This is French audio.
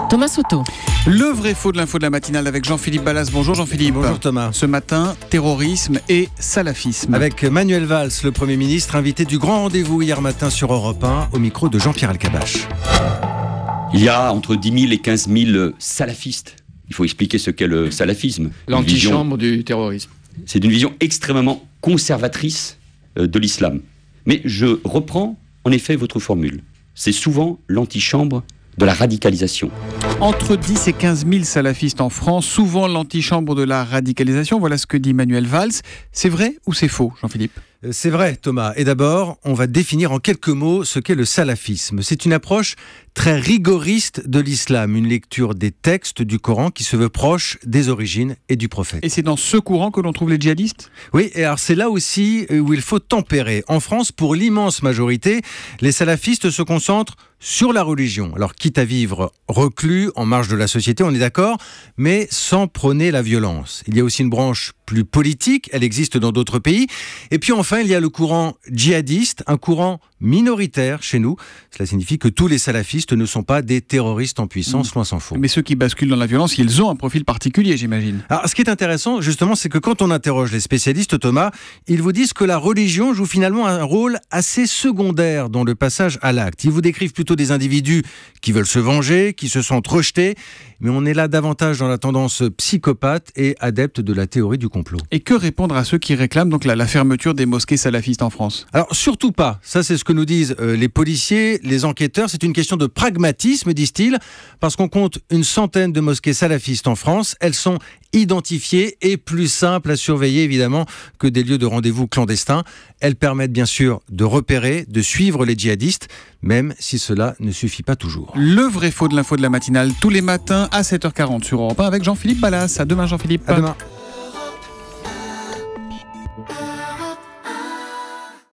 Thomas Soto. Le vrai faux de l'info de la matinale avec Jean-Philippe Ballas. Bonjour Jean-Philippe. Bonjour Thomas. Ce matin, terrorisme et salafisme. Avec Manuel Valls, le Premier ministre, invité du grand rendez-vous hier matin sur Europe 1, au micro de Jean-Pierre Elkabbach. Il y a entre 10 000 et 15 000 salafistes. Il faut expliquer ce qu'est le salafisme. L'antichambre du terrorisme. C'est une vision extrêmement conservatrice de l'islam. Mais je reprends en effet votre formule. C'est souvent l'antichambre de la radicalisation. Entre 10 et 15 000 salafistes en France, souvent l'antichambre de la radicalisation. Voilà ce que dit Manuel Valls. C'est vrai ou c'est faux, Jean-Philippe ? C'est vrai, Thomas. Et d'abord, on va définir en quelques mots ce qu'est le salafisme. C'est une approche très rigoriste de l'islam, une lecture des textes du Coran qui se veut proche des origines et du prophète. Et c'est dans ce courant que l'on trouve les djihadistes ? Oui, et alors c'est là aussi où il faut tempérer. En France, pour l'immense majorité, les salafistes se concentrent sur la religion. Alors, quitte à vivre reclus, en marge de la société, on est d'accord, mais sans prôner la violence. Il y a aussi une branche plus politique, elle existe dans d'autres pays. Et puis enfin, il y a le courant djihadiste, un courant minoritaire chez nous. Cela signifie que tous les salafistes ne sont pas des terroristes en puissance, loin s'en faut. Mais ceux qui basculent dans la violence, ils ont un profil particulier, j'imagine. Alors, ce qui est intéressant, justement, c'est que quand on interroge les spécialistes, Thomas, ils vous disent que la religion joue finalement un rôle assez secondaire dans le passage à l'acte. Ils vous décrivent plutôt des individus qui veulent se venger, qui se sentent rejetés, mais on est là davantage dans la tendance psychopathe et adepte de la théorie du complot. Et que répondre à ceux qui réclament donc la fermeture des mosquées salafistes en France ? Alors, surtout pas. Ça, c'est ce que nous disent les policiers, les enquêteurs. C'est une question de pragmatisme, disent-ils, parce qu'on compte une centaine de mosquées salafistes en France. Elles sont identifiées et plus simples à surveiller, évidemment, que des lieux de rendez-vous clandestins. Elles permettent bien sûr de repérer, de suivre les djihadistes, même si cela ne suffit pas toujours. Le vrai faux de l'info de la matinale, tous les matins à 7h40 sur Europe 1 avec Jean-Philippe Ballas. À demain Jean-Philippe. À demain.